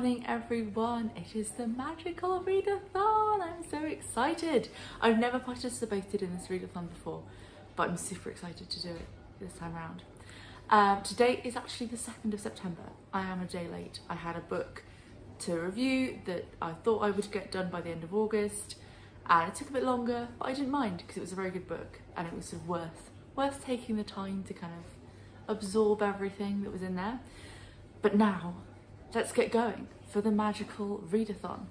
morning everyone, it is the Magical Readathon. I'm so excited. I've never participated in this readathon before, but I'm super excited to do it this time around. Today is actually the 2nd of September. I am a day late. I had a book to review that I thought I would get done by the end of August, and it took a bit longer, but I didn't mind because it was a very good book and it was sort of worth taking the time to kind of absorb everything that was in there. But now, let's get going for the Magical Readathon.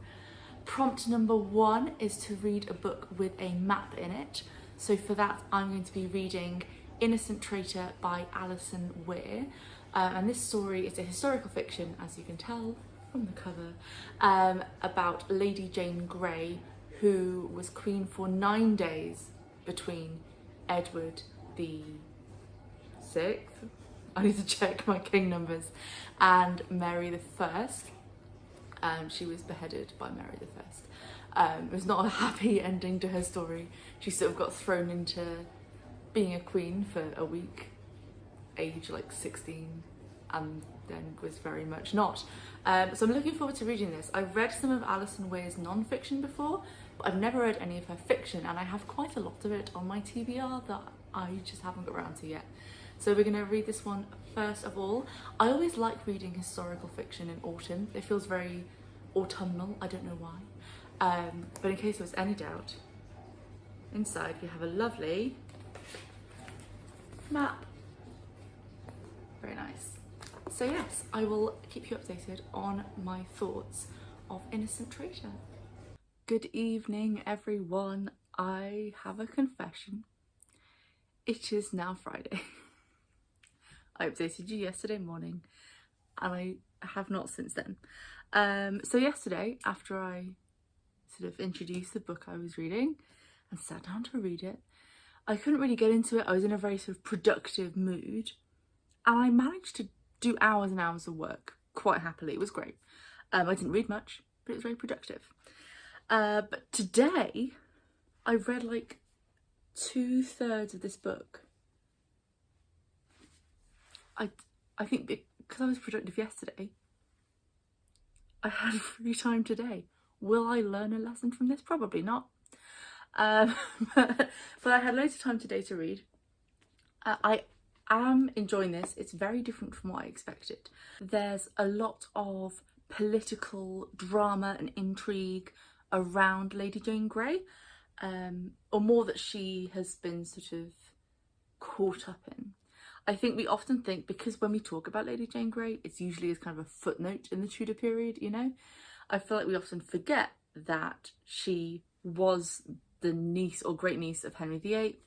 Prompt number 1 is to read a book with a map in it. So for that, I'm going to be reading Innocent Traitor by Alison Weir. And this story is a historical fiction, as you can tell from the cover, about Lady Jane Grey, who was queen for 9 days between Edward the 6th, I need to check my king numbers, and Mary the 1st. She was beheaded by Mary the 1st. It was not a happy ending to her story. She sort of got thrown into being a queen for a week, age like 16, and then was very much not. So I'm looking forward to reading this. I've read some of Alison Weir's non-fiction before, but I've never read any of her fiction, and I have quite a lot of it on my TBR that I just haven't got around to yet. So we're going to read this one first of all. I always like reading historical fiction in autumn. It feels very autumnal, I don't know why. But in case there was any doubt, inside we have a lovely map. Very nice. So yes, I will keep you updated on my thoughts of Innocent Traitor. Good evening everyone. I have a confession. It is now Friday. I updated you yesterday morning and I have not since then. So yesterday, after I sort of introduced the book I was reading and sat down to read it, I couldn't really get into it. I was in a very sort of productive mood and I managed to do hours and hours of work quite happily. It was great. I didn't read much, but it was very productive. But today, I've read like 2/3 of this book. I think because I was productive yesterday, I had free time today. Will I learn a lesson from this? Probably not. But I had loads of time today to read. I am enjoying this. It's very different from what I expected. There's a lot of political drama and intrigue around Lady Jane Grey, or more that she has been sort of caught up in. I think we often think, because when we talk about Lady Jane Grey, it's usually as kind of a footnote in the Tudor period, you know? I feel like we often forget that she was the niece or great niece of Henry VIII.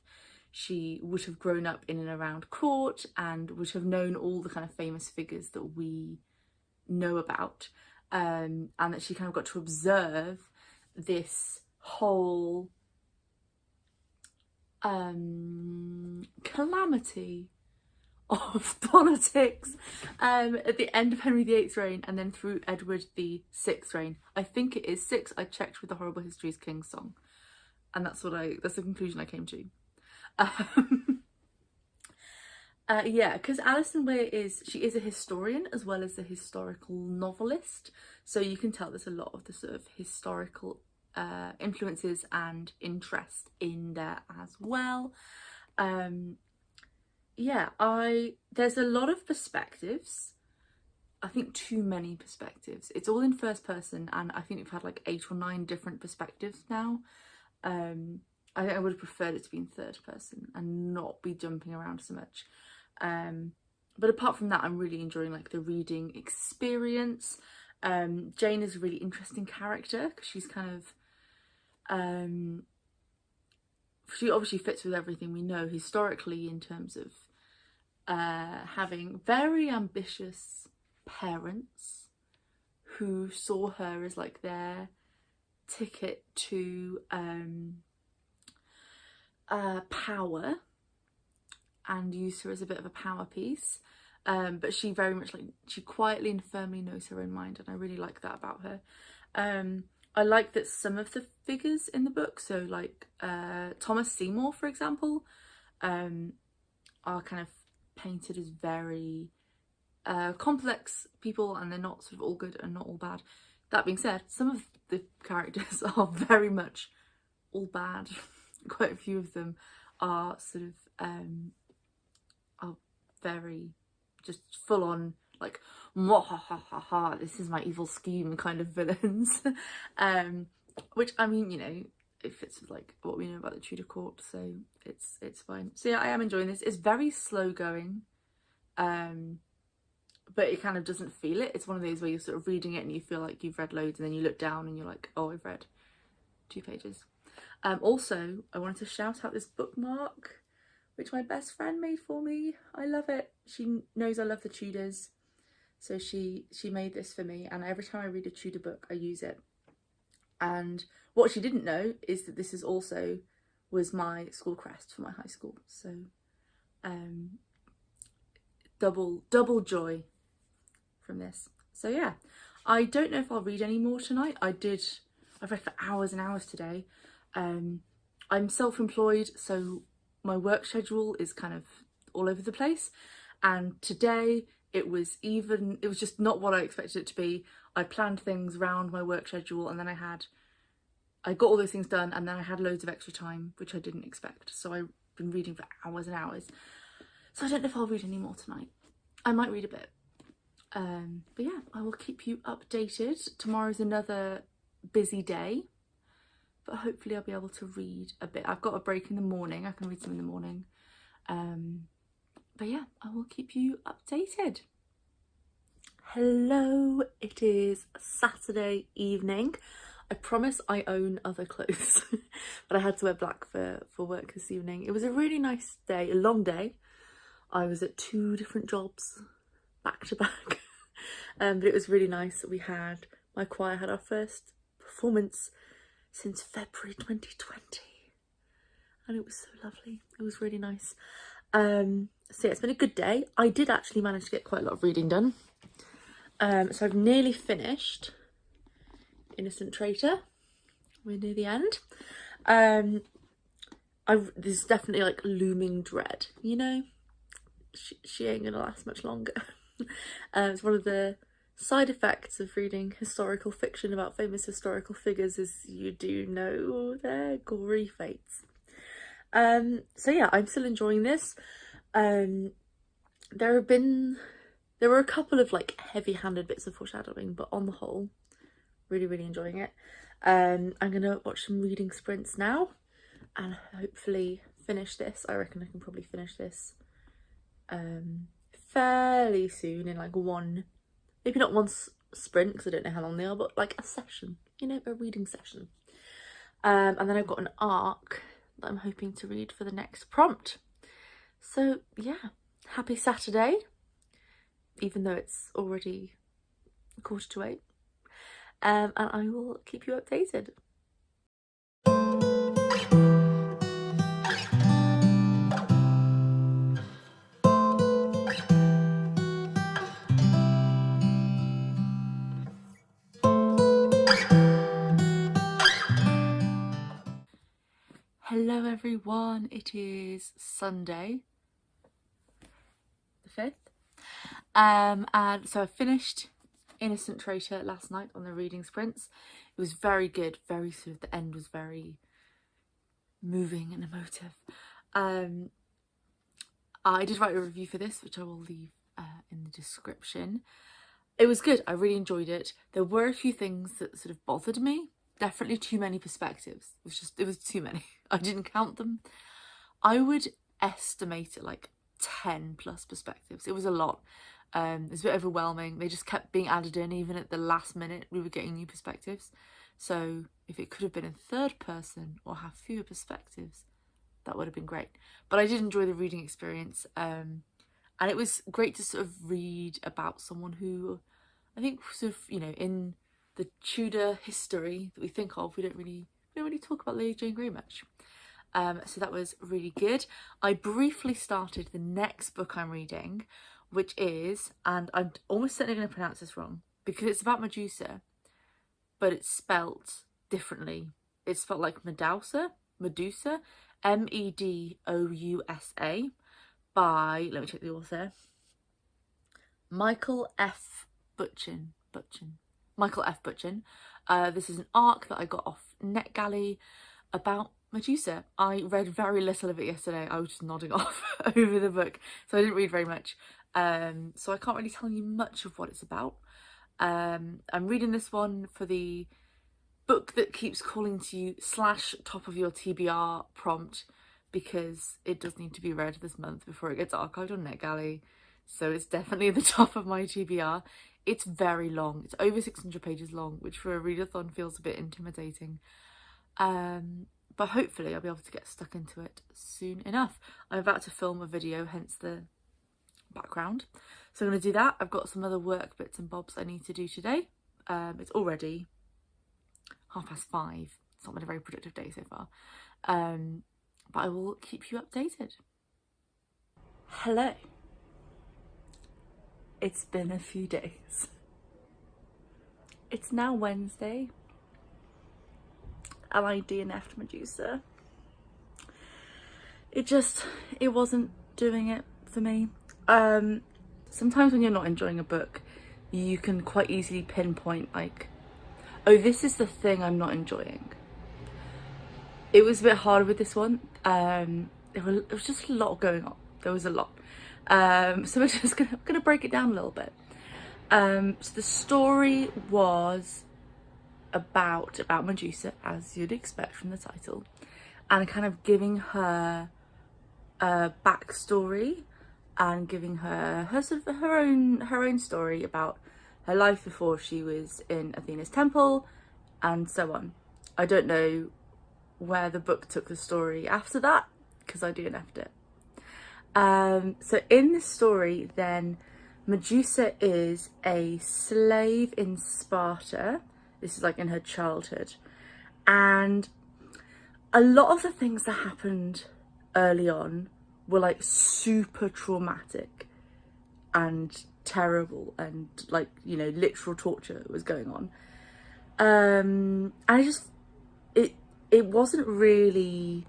She would have grown up in and around court and would have known all the kind of famous figures that we know about, and that she kind of got to observe this whole calamity of politics at the end of Henry VIII's reign and then through Edward the 6th reign. I think it is 6. I checked with the Horrible Histories King song, and that's the conclusion I came to. Yeah, because Alison Weir is a historian as well as a historical novelist, so you can tell there's a lot of the sort of historical influences and interest in there as well. Yeah, there's a lot of perspectives. I think too many perspectives. It's all in first person, and I think we've had like 8 or 9 different perspectives now. I think I would have preferred it to be in third person and not be jumping around so much. But apart from that, I'm really enjoying like the reading experience. Jane is a really interesting character because she's kind of she obviously fits with everything we know historically in terms of having very ambitious parents who saw her as like their ticket to power and used her as a bit of a power piece, but she very much she quietly and firmly knows her own mind, and I really like that about her. I like that some of the figures in the book, so like Thomas Seymour for example, are kind of painted as very complex people, and they're not sort of all good and not all bad. That being said, some of the characters are very much all bad. Quite a few of them are sort of are very just full on like ha, this is my evil scheme kind of villains. Which, I mean, you know, it fits with like what we know about the Tudor court, so it's fine. So yeah, I am enjoying this. It's very slow going, but it kind of doesn't feel it. It's one of those where you're sort of reading it and you feel like you've read loads, and then you look down and you're like, oh, I've read 2 pages. Also, I wanted to shout out this bookmark which my best friend made for me. I love it. She knows I love the Tudors, so she made this for me, and every time I read a Tudor book I use it. And what she didn't know is that this is also was my school crest for my high school, so double joy from this. So yeah, I don't know if I'll read any more tonight. I've read for hours and hours today. I'm self-employed, so my work schedule is kind of all over the place, and today it was just not what I expected it to be. I planned things around my work schedule, and then I got all those things done, and then I had loads of extra time, which I didn't expect. So I've been reading for hours and hours. So I don't know if I'll read any more tonight. I might read a bit. But yeah, I will keep you updated. Tomorrow's another busy day, but hopefully I'll be able to read a bit. I've got a break in the morning. I can read some in the morning. But yeah, I will keep you updated. Hello, it is Saturday evening. I promise I own other clothes, but I had to wear black for work this evening. It was a really nice day, a long day. I was at 2 different jobs back to back, but it was really nice. My choir had our first performance since February 2020, and it was so lovely. It was really nice. So yeah, it's been a good day. I did actually manage to get quite a lot of reading done. So I've nearly finished Innocent Traitor. We're near the end. There's definitely like looming dread, you know? She ain't gonna last much longer. It's one of the side effects of reading historical fiction about famous historical figures, is you do know their gory fates. So yeah, I'm still enjoying this. There were a couple of like heavy-handed bits of foreshadowing, but on the whole, really enjoying it. I'm gonna watch some reading sprints now and hopefully finish this. I reckon I can probably finish this fairly soon, in like maybe not one sprint because I don't know how long they are, but like a session, you know, a reading session. And then I've got an arc that I'm hoping to read for the next prompt. So yeah, happy Saturday, even though it's already 7:45. And I will keep you updated. Hello everyone, it is Sunday the 5th, and so I finished Innocent Traitor last night on the reading sprints. It was very good, very sort of, the end was very moving and emotive. I did write a review for this, which I will leave in the description. It was good, I really enjoyed it. There were a few things that sort of bothered me. Definitely too many perspectives. It was too many. I didn't count them. I would estimate it like 10 plus perspectives. It was a lot. It was a bit overwhelming. They just kept being added in. Even at the last minute we were getting new perspectives. So if it could have been in third person or have fewer perspectives, that would have been great. But I did enjoy the reading experience, and it was great to sort of read about someone who, I think, sort of, you know, in the Tudor history that we think of, we don't really talk about Lady Jane Grey much. So that was really good. I briefly started the next book I'm reading, which is, and I'm almost certainly going to pronounce this wrong because it's about Medusa, but it's spelt differently. It's spelt like Medusa, Medousa, Medousa, by, let me check the author, Michael F. Butchin. Michael F. Butchin. This is an arc that I got off NetGalley about Medusa. I read very little of it yesterday. I was just nodding off over the book, so I didn't read very much. So I can't really tell you much of what it's about. I'm reading this one for the book that keeps calling to you / top of your TBR prompt, because it does need to be read this month before it gets archived on NetGalley. So it's definitely the top of my TBR. It's very long. It's over 600 pages long, which for a readathon feels a bit intimidating. But hopefully I'll be able to get stuck into it soon enough. I'm about to film a video, hence the background. So I'm going to do that. I've got some other work bits and bobs I need to do today. It's already 5:30. It's not been a very productive day so far. But I will keep you updated. Hello. It's been a few days. It's now Wednesday, and I DNF'd Medusa. It wasn't doing it for me. Sometimes when you're not enjoying a book, you can quite easily pinpoint, like, oh, this is the thing I'm not enjoying. It was a bit harder with this one. There was just a lot going on. There was a lot. So we're just gonna break it down a little bit. So the story was about Medusa, as you'd expect from the title, and kind of giving her a backstory and giving her sort of her own story about her life before she was in Athena's temple and so on. I don't know where the book took the story after that, because I DNF'd it. So in this story then, Medusa is a slave in Sparta. This is like in her childhood, and a lot of the things that happened early on were like super traumatic and terrible, and like, you know, literal torture was going on. And it wasn't really,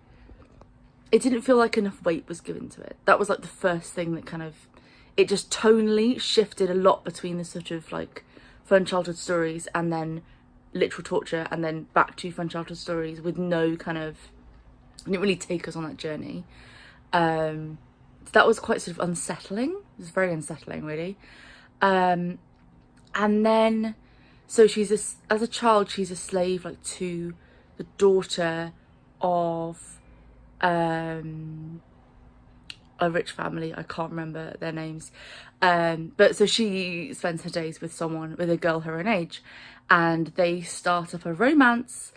it didn't feel like enough weight was given to it. That was like the first thing that kind of, it just tonally shifted a lot between the sort of like fun childhood stories and then literal torture, and then back to fun childhood stories with no kind of, it didn't really take us on that journey. So that was quite sort of unsettling. It was very unsettling, really. And then, so as a child, she's a slave, like, to the daughter of a rich family. I can't remember their names. But so she spends her days with a girl her own age, and they start up a romance.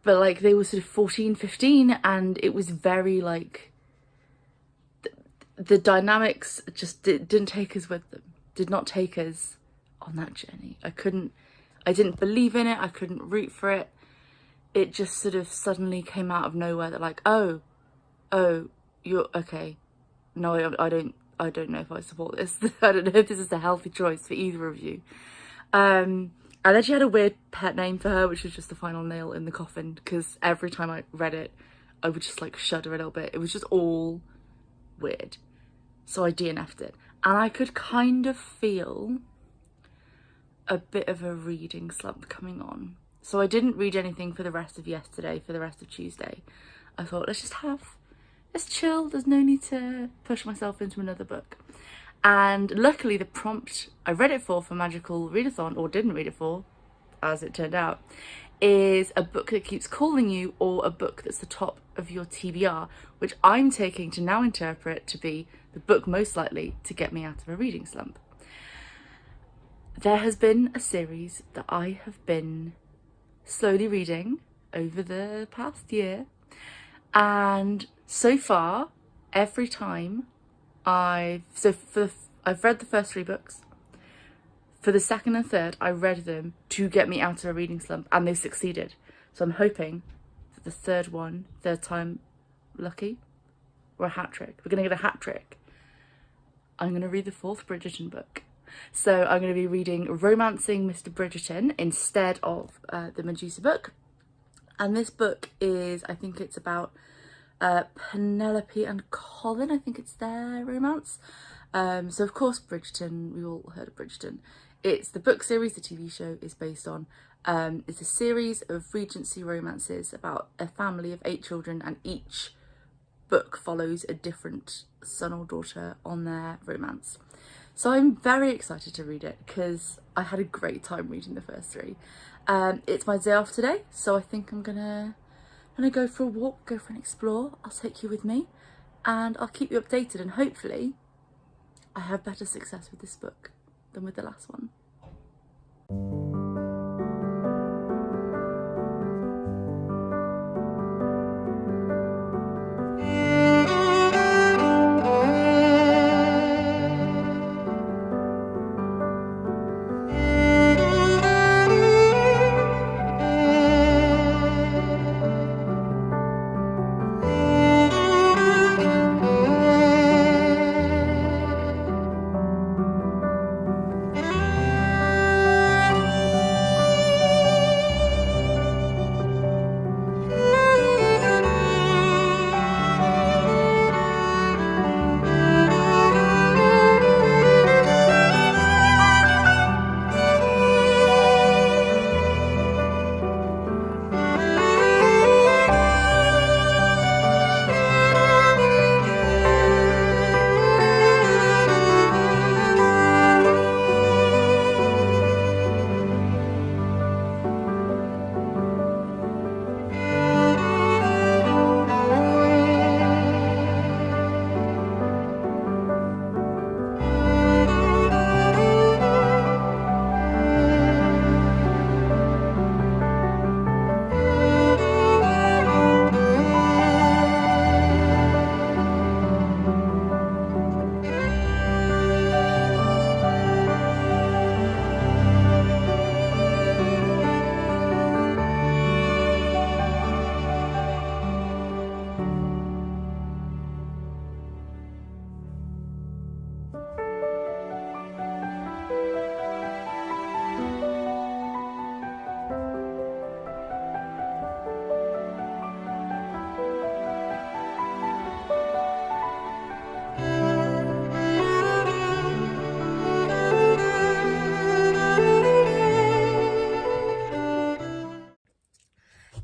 But like, they were sort of 14, 15, and it was very like, the dynamics just didn't take us with them, did not take us on that journey. I didn't believe in it, I couldn't root for it. It just sort of suddenly came out of nowhere that like, oh, you're okay. No, I don't know if I support this. I don't know if this is a healthy choice for either of you. And then she had a weird pet name for her, which was just the final nail in the coffin, because every time I read it, I would just like shudder a little bit. It was just all weird. So I DNF'd it. And I could kind of feel a bit of a reading slump coming on. So I didn't read anything for the rest of yesterday, for the rest of Tuesday. I thought, let's chill. There's no need to push myself into another book. And luckily the prompt I read it for Magical Readathon, or didn't read it for, as it turned out, is a book that keeps calling you, or a book that's the top of your TBR, which I'm taking to now interpret to be the book most likely to get me out of a reading slump. There has been a series that I have been slowly reading over the past year, and so far, every time I've read the first 3 books. For the second and third, I read them to get me out of a reading slump, and they succeeded. So I'm hoping that the third time lucky, or a hat trick. We're gonna get a hat trick. I'm gonna read the 4th Bridgerton book. So I'm gonna be reading Romancing Mr. Bridgerton instead of the Medusa book. And this book is, I think it's about Penelope and Colin. I think it's their romance. So of course Bridgerton, we all heard of Bridgerton. It's the book series the TV show is based on. It's a series of Regency romances about a family of 8 children, and each book follows a different son or daughter on their romance. So I'm very excited to read it because I had a great time reading the first 3. It's my day off today, so I think I'm gonna go for a walk, go for an explore. I'll take you with me and I'll keep you updated, and hopefully I have better success with this book than with the last one.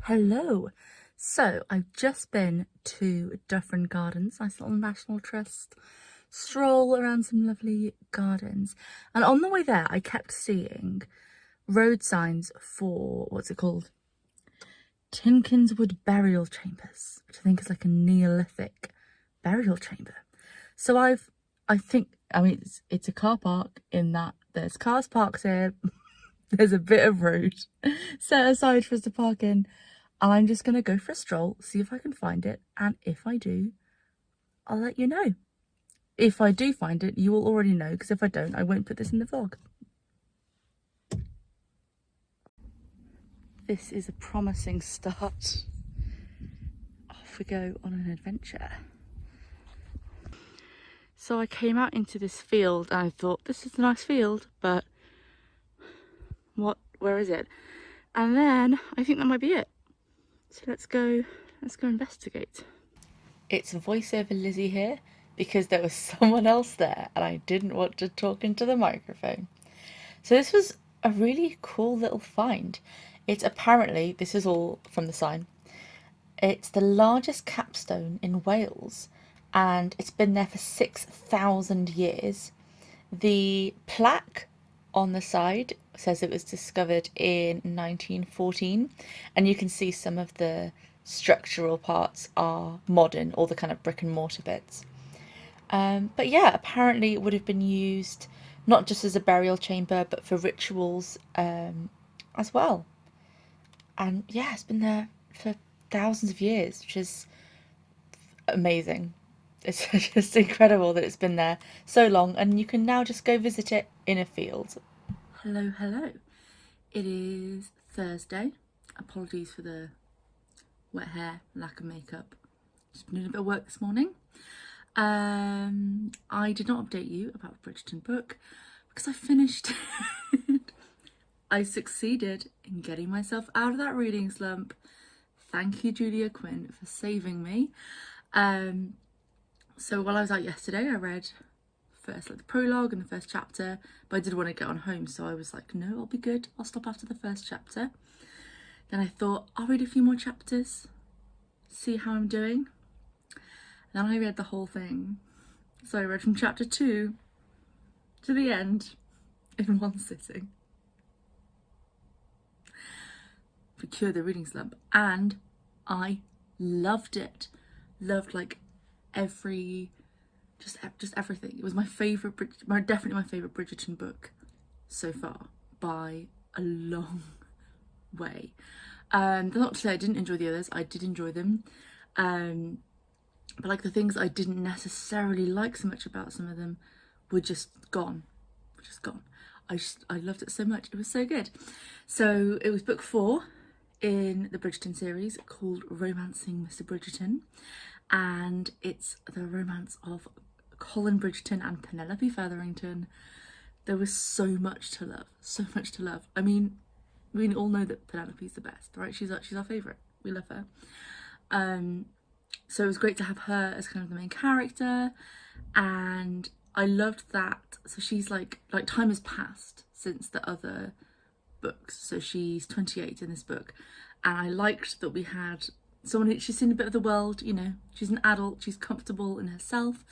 Hello. So I've just been to Dufferin Gardens, nice little National Trust stroll around some lovely gardens, and on the way there I kept seeing road signs for, what's it called, Tinkinswood Burial Chambers, which I think is like a Neolithic burial chamber. So I mean it's a car park in that there's cars parked here. There's a bit of road set aside for us to park in, and I'm just going to go for a stroll, see if I can find it, and if I do, I'll let you know. If I do find it, you will already know, because if I don't, I won't put this in the vlog. This is a promising start. Off we go on an adventure. So I came out into this field and I thought, this is a nice field, but where is it? And then I think that might be it. So let's go investigate. It's voiceover Lizzie here because there was someone else there and I didn't want to talk into the microphone. So this was a really cool little find. It's apparently, this is all from the sign, it's the largest capstone in Wales and it's been there for 6,000 years. The plaque on the side says it was discovered in 1914, and you can see some of the structural parts are modern, all the kind of brick and mortar bits. But yeah, apparently it would have been used not just as a burial chamber but for rituals as well. And yeah, it's been there for thousands of years, which is amazing. It's just incredible that it's been there so long, and you can now just go visit it in a field. Hello, hello. It is Thursday. Apologies for the wet hair, lack of makeup. Just been doing a bit of work this morning. I did not update you about the Bridgerton book because I finished it. I succeeded in getting myself out of that reading slump. Thank you, Julia Quinn, for saving me. So while I was out yesterday, I read first, like the prologue and the first chapter, but I did want to get on home, so I was like, no, I'll be good, I'll stop after the first chapter. Then I thought, I'll read a few more chapters, see how I'm doing. And then I read the whole thing. So I read from chapter 2 to the end in one sitting. To cure the reading slump, and I loved it. Loved like just everything. It was my favourite, definitely my favourite Bridgerton book so far by a long way. Not to say I didn't enjoy the others, I did enjoy them. But like the things I didn't necessarily like so much about some of them were just gone. I loved it so much. It was so good. So it was book 4 in the Bridgerton series called Romancing Mr. Bridgerton, and it's the romance of Colin Bridgerton and Penelope Featherington. There was so much to love. I mean, we all know that Penelope's the best, right? She's our favourite. We love her. So it was great to have her as kind of the main character, and I loved that. So she's like time has passed since the other books, so she's 28 in this book, and I liked that we had someone who, she's seen a bit of the world, you know, she's an adult, she's comfortable in herself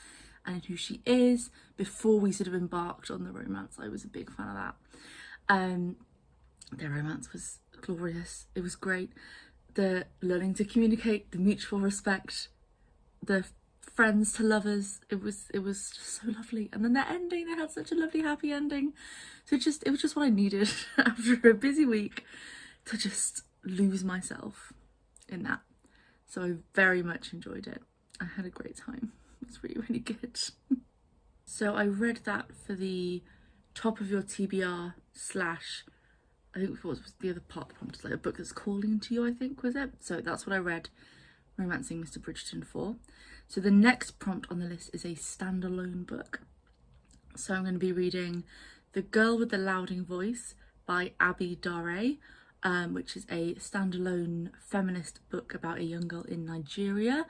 and in who she is before we sort of embarked on the romance. I was a big fan of that. Their romance was glorious, it was great. The learning to communicate, the mutual respect, the friends to lovers, it was just so lovely. And then their ending, they had such a lovely happy ending. So it was just what I needed after a busy week, to just lose myself in that. So I very much enjoyed it. I had a great time. It was really, really good. So I read that for the top of your TBR / I think what was the other part of the prompt, like a book that's calling to you, I think was it. So that's what I read Romancing Mr. Bridgerton for. So the next prompt on the list is a standalone book. So I'm going to be reading The Girl with the Louding Voice by Abi Dare, which is a standalone feminist book about a young girl in Nigeria.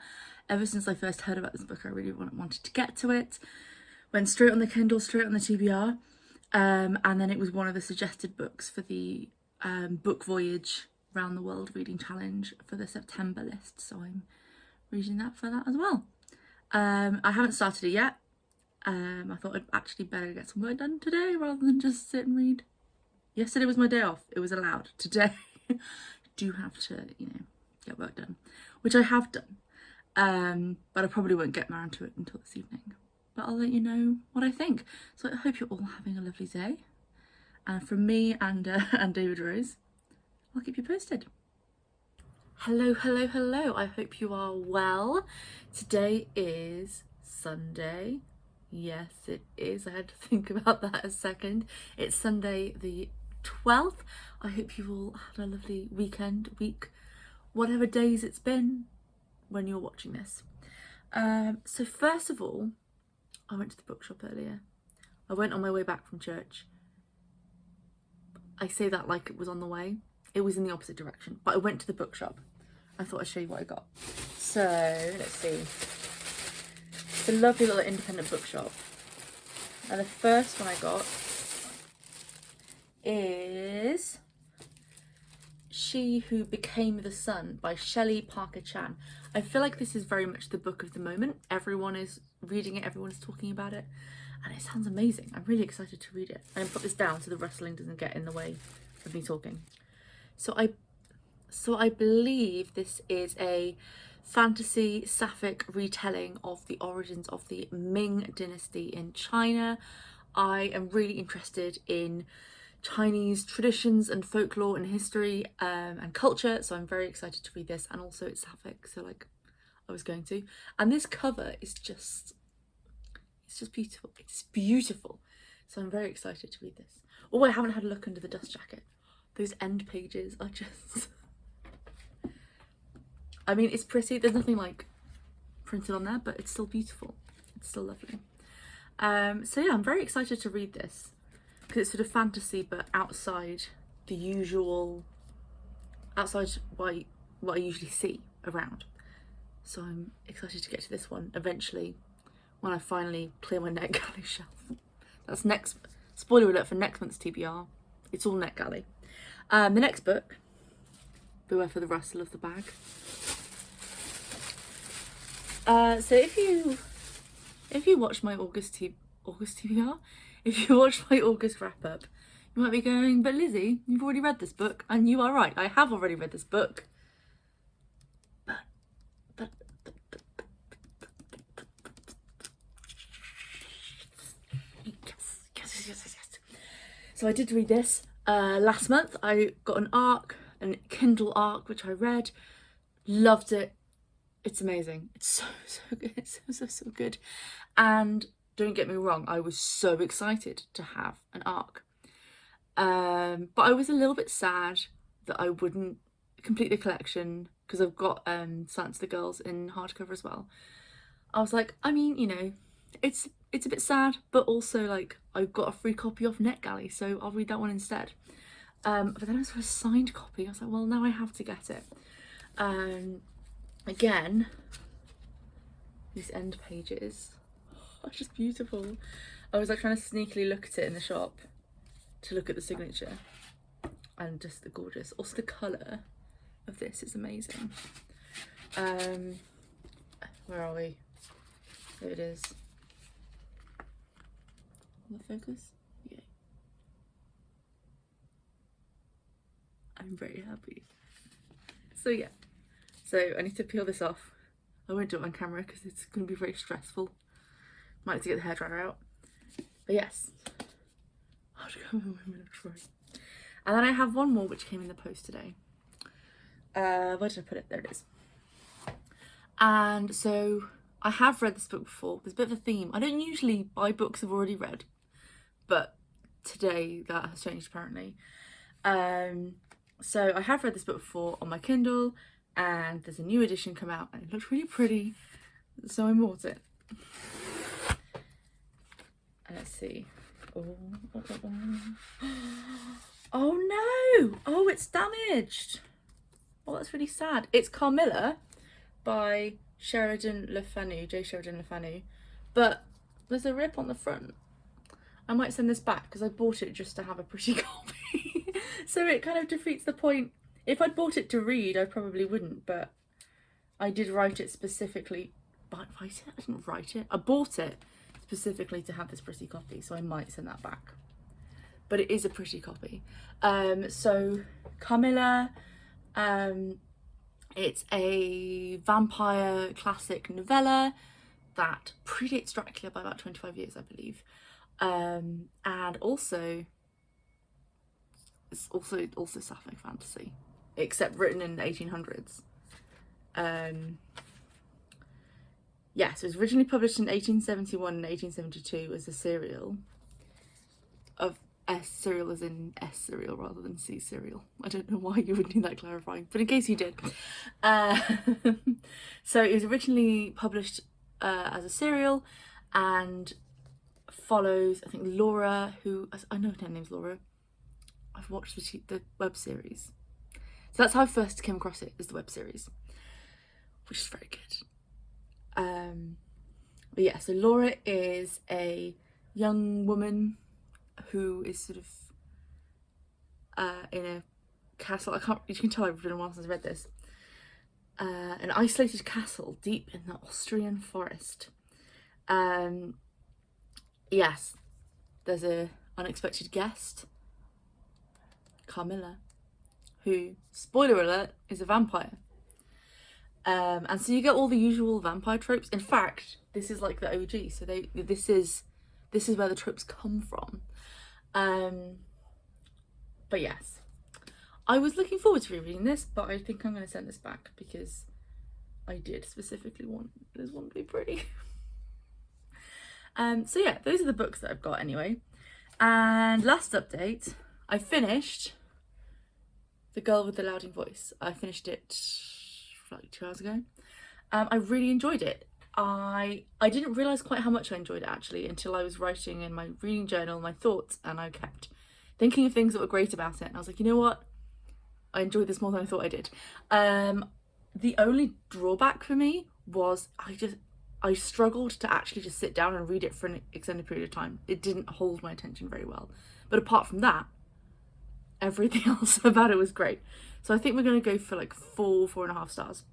Ever since I first heard about this book, I really wanted to get to it. Went straight on the Kindle, straight on the TBR, and then it was one of the suggested books for the Book Voyage Round the World Reading Challenge for the September list, so I'm reading that for that as well. I haven't started it yet. I thought I'd actually better get some work done today rather than just sit and read. Yesterday was my day off, it was allowed. Today I do have to, you know, get work done, which I have done, but I probably won't get around to it until this evening. But I'll let you know what I think. So I hope you're all having a lovely day. And from me and David Rose, I'll keep you posted. Hello. I hope you are well. Today is Sunday. Yes, it is. I had to think about that a second. It's Sunday the 12th. I hope you've all had a lovely weekend, week, whatever days it's been when you're watching this. So first of all, I went to the bookshop earlier. I went on my way back from church. I say that like it was on the way. It was in the opposite direction, but I went to the bookshop. I thought I'd show you what I got. So, let's see. It's a lovely little independent bookshop. And the first one I got is She Who Became the Sun by Shelley Parker Chan. I feel like this is very much the book of the moment. Everyone is reading it, everyone is talking about it, and it sounds amazing. I'm really excited to read it. I'm gonna put this down so the rustling doesn't get in the way of me talking. So I believe this is a fantasy sapphic retelling of the origins of the Ming dynasty in China. I am really interested in Chinese traditions and folklore and history and culture, so I'm very excited to read this. And also it's sapphic, so like I was going to. And this cover is just, it's just beautiful. It's beautiful. So I'm very excited to read this. Oh, I haven't had a look under the dust jacket. Those end pages are just, I mean, it's pretty. There's nothing like printed on there, but it's still beautiful. It's still lovely. So yeah, I'm very excited to read this because it's sort of fantasy, but outside the usual, outside what I usually see around. So I'm excited to get to this one eventually when I finally clear my NetGalley shelf. That's next, spoiler alert for next month's TBR. It's all NetGalley. The next book, beware for the rustle of the bag. So if you watch my August TBR, if you watch my August wrap up, you might be going, but Lizzie, you've already read this book, and you are right. I have already read this book. Yes. So I did read this last month. I got an Kindle ARC, which I read, loved it. It's amazing. It's so good. It's so good. And don't get me wrong, I was so excited to have an ARC. But I was a little bit sad that I wouldn't complete the collection because I've got Silence of the Girls in hardcover as well. I was like, I mean, you know, it's a bit sad, but also like I've got a free copy of NetGalley, so I'll read that one instead. But then as for a signed copy, I was like, well, now I have to get it. Again, these end pages are just beautiful. I was like trying to sneakily look at it in the shop to look at the signature, and just the gorgeous. Also the colour of this is amazing. Where are we? There it is. Will it focus? Yeah. I'm very happy. So yeah. So I need to peel this off. I won't do it on camera because it's going to be very stressful. Might have to get the hairdryer out. But yes. I'll just go in a minute, try. And then I have one more which came in the post today. Where did I put it? There it is. And so I have read this book before. There's a bit of a theme. I don't usually buy books I've already read, but today that has changed apparently. So I have read this book before on my Kindle, and there's a new edition come out and it looks really pretty, so I bought it. And let's see. Oh no! Oh, it's damaged. Oh, that's really sad. It's Carmilla by Sheridan Le Fanu, J. Sheridan Le Fanu, but there's a rip on the front. I might send this back because I bought it just to have a pretty copy. So it kind of defeats the point. If I'd bought it to read, I probably wouldn't, but I did write it specifically. Write it? I didn't write it. I bought it specifically to have this pretty copy, so I might send that back. But it is a pretty copy. So Carmilla, it's a vampire classic novella that predates Dracula by about 25 years, I believe. And also, it's also sapphic fantasy, except written in the 1800s. Yeah, so it was originally published in 1871 and 1872 as a serial of S cereal as in S cereal rather than C cereal. I don't know why you would need that clarifying, but in case you did. So it was originally published as a serial and follows, I think, Laura, who, I know her name's Laura. I've watched the web series. So that's how I first came across it, is the web series, which is very good. But yeah, so Laura is a young woman who is sort of in a castle. You can tell I've been a while since I read this. An isolated castle deep in the Austrian forest. Yes, there's a unexpected guest, Carmilla, who, spoiler alert, is a vampire. And so you get all the usual vampire tropes. In fact, this is like the OG, so this is where the tropes come from. But yes, I was looking forward to rereading this, but I think I'm going to send this back because I did specifically want this one to be pretty. So yeah, those are the books that I've got anyway. And last update, I finished The Girl with the Louding Voice. I finished it like 2 hours ago. I really enjoyed it. I didn't realise quite how much I enjoyed it actually until I was writing in my reading journal my thoughts, and I kept thinking of things that were great about it, and I was like, you know what? I enjoyed this more than I thought I did. The only drawback for me was I struggled to actually just sit down and read it for an extended period of time. It didn't hold my attention very well. But apart from that, everything else about it was great. So I think we're going to go for like 4.5 stars.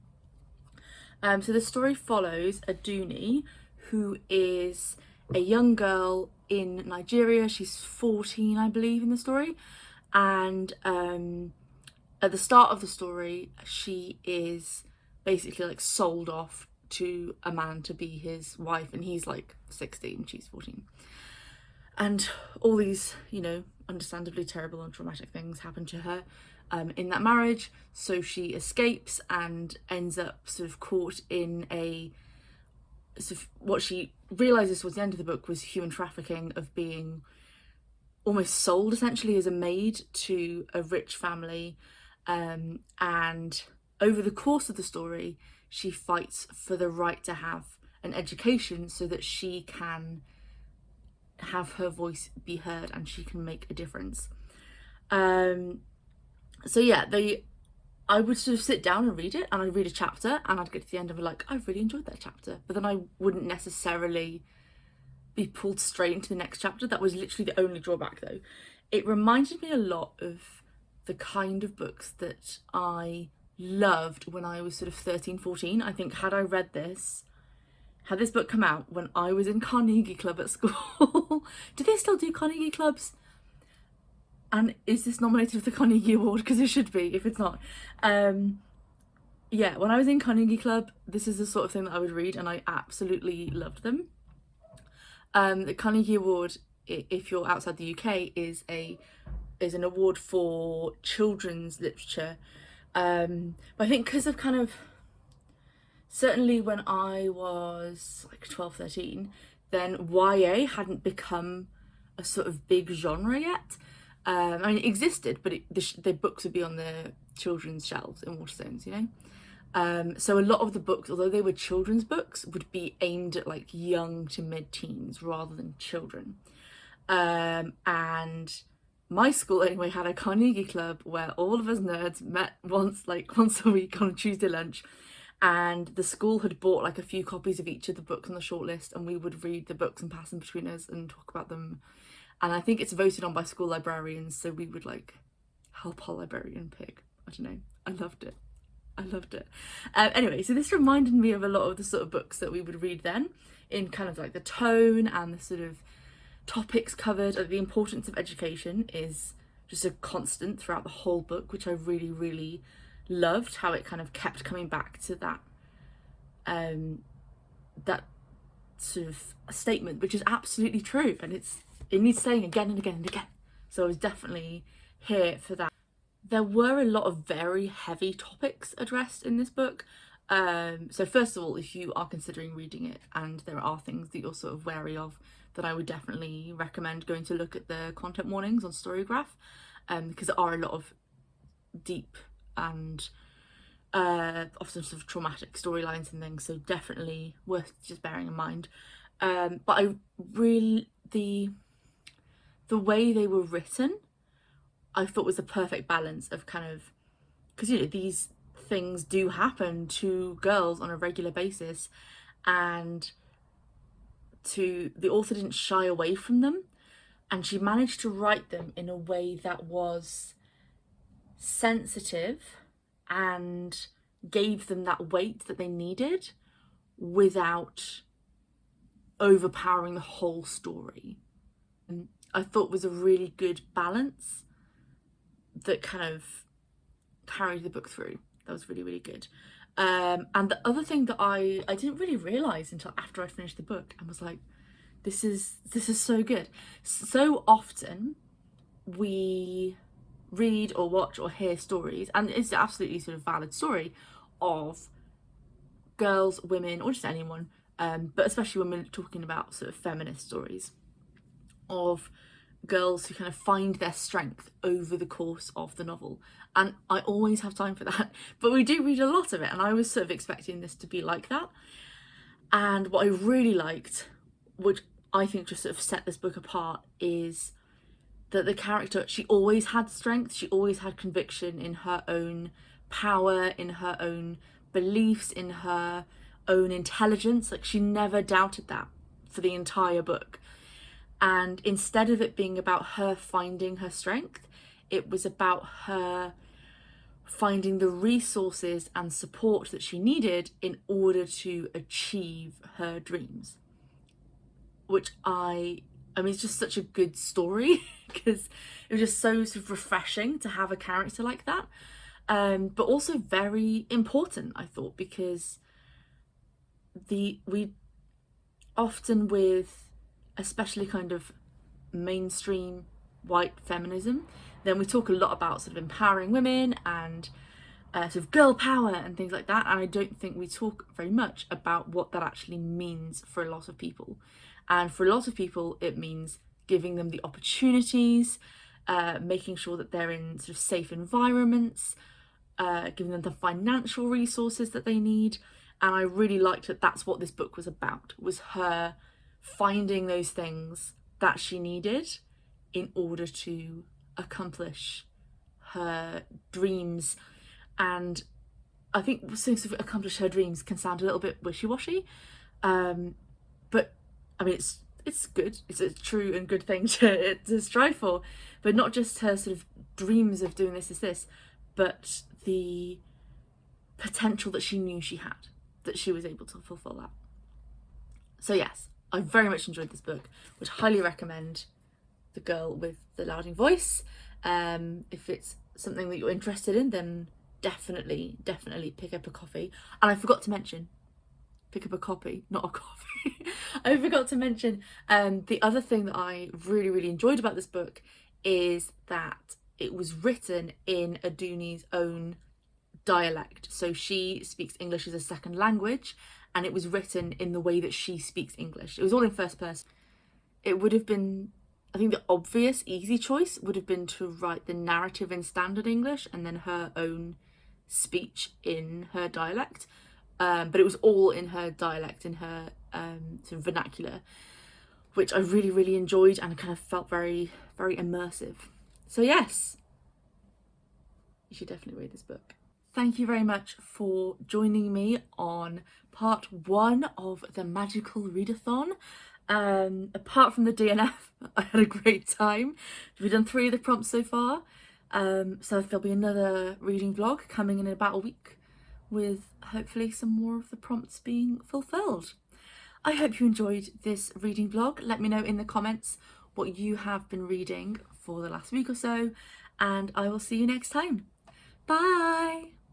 So the story follows Aduni, who is a young girl in Nigeria. She's 14, I believe, in the story. And at the start of the story, she is basically like sold off to a man to be his wife, and he's like 16, she's 14. And all these, you know, understandably terrible and traumatic things happen to her in that marriage. So she escapes and ends up sort of caught in a sort of, what she realizes towards the end of the book was human trafficking, of being almost sold essentially as a maid to a rich family. And over the course of the story, she fights for the right to have an education so that she can have her voice be heard and she can make a difference. So yeah, I would sort of sit down and read it, and I'd read a chapter and I'd get to the end and be like, I really enjoyed that chapter, but then I wouldn't necessarily be pulled straight into the next chapter. That was literally the only drawback though. It reminded me a lot of the kind of books that I loved when I was sort of 13, 14. I think had this book come out when I was in Carnegie Club at school. Do they still do Carnegie Clubs? And is this nominated for the Carnegie Award? Because it should be, if it's not. Yeah, when I was in Carnegie Club, this is the sort of thing that I would read, and I absolutely loved them. The Carnegie Award, if you're outside the UK, is an award for children's literature. But I think because of kind of, certainly when I was like 12, 13, then YA hadn't become a sort of big genre yet. I mean, it existed, but the books would be on the children's shelves in Waterstones, you know? So a lot of the books, although they were children's books, would be aimed at like young to mid-teens rather than children. And my school anyway had a Carnegie Club where all of us nerds met once a week on a Tuesday lunch, and the school had bought like a few copies of each of the books on the shortlist, and we would read the books and pass them between us and talk about them. And I think it's voted on by school librarians, so we would like help our librarian pick. I don't know. I loved it. Anyway, so this reminded me of a lot of the sort of books that we would read then, in kind of like the tone and the sort of topics covered. The importance of education is just a constant throughout the whole book, which I really, really loved, how it kind of kept coming back to that that sort of statement, which is absolutely true, and it needs saying again and again and again. So I was definitely here for that. There were a lot of very heavy topics addressed in this book. So first of all, if you are considering reading it and there are things that you're sort of wary of, then I would definitely recommend going to look at the content warnings on Storygraph, because there are a lot of deep and often sort of traumatic storylines and things, so definitely worth just bearing in mind. But I really, the way they were written, I thought was the perfect balance of kind of, because you know these things do happen to girls on a regular basis, and the author didn't shy away from them, and she managed to write them in a way that was sensitive and gave them that weight that they needed without overpowering the whole story. And I thought was a really good balance that kind of carried the book through. That was really, really good. And the other thing that I didn't really realise until after I finished the book, and was like, this is so good. So often we read or watch or hear stories, and it's absolutely sort of valid story, of girls, women, or just anyone, but especially when we're talking about sort of feminist stories, of girls who kind of find their strength over the course of the novel. And I always have time for that, but we do read a lot of it, and I was sort of expecting this to be like that. And what I really liked, which I think just sort of set this book apart, is that the character, she always had strength, she always had conviction in her own power, in her own beliefs, in her own intelligence. Like, she never doubted that for the entire book. And instead of it being about her finding her strength, it was about her finding the resources and support that she needed in order to achieve her dreams. Which I mean, it's just such a good story because it was just so sort of refreshing to have a character like that. But also very important, I thought, because we often, with especially kind of mainstream white feminism, then we talk a lot about sort of empowering women and sort of girl power and things like that, and I don't think we talk very much about what that actually means for a lot of people. And for a lot of people, it means giving them the opportunities, making sure that they're in sort of safe environments, giving them the financial resources that they need. And I really liked that that's what this book was about, was her finding those things that she needed in order to accomplish her dreams. And I think sort of accomplish her dreams can sound a little bit wishy-washy, but I mean, it's good. It's a true and good thing to strive for, but not just her sort of dreams of doing this, but the potential that she knew she had, that she was able to fulfill that. So yes, I very much enjoyed this book. Would highly recommend The Girl with the Louding Voice. If it's something that you're interested in, then definitely pick up a copy. And I forgot to mention, pick up a copy, not a coffee. I forgot to mention the other thing that I really enjoyed about this book is that it was written in Aduni's own dialect. So she speaks English as a second language, and it was written in the way that she speaks English. It was all in first person. It would have been, I think the obvious, easy choice would have been to write the narrative in standard English and then her own speech in her dialect. But it was all in her dialect, in her sort of vernacular, which I really enjoyed and kind of felt very immersive. So yes, you should definitely read this book. Thank you very much for joining me on part 1 of the Magical Readathon. Apart from the DNF, I had a great time. We've done 3 of the prompts so far, so there'll be another reading vlog coming in about a week with hopefully some more of the prompts being fulfilled. I hope you enjoyed this reading vlog. Let me know in the comments what you have been reading for the last week or so, and I will see you next time. Bye!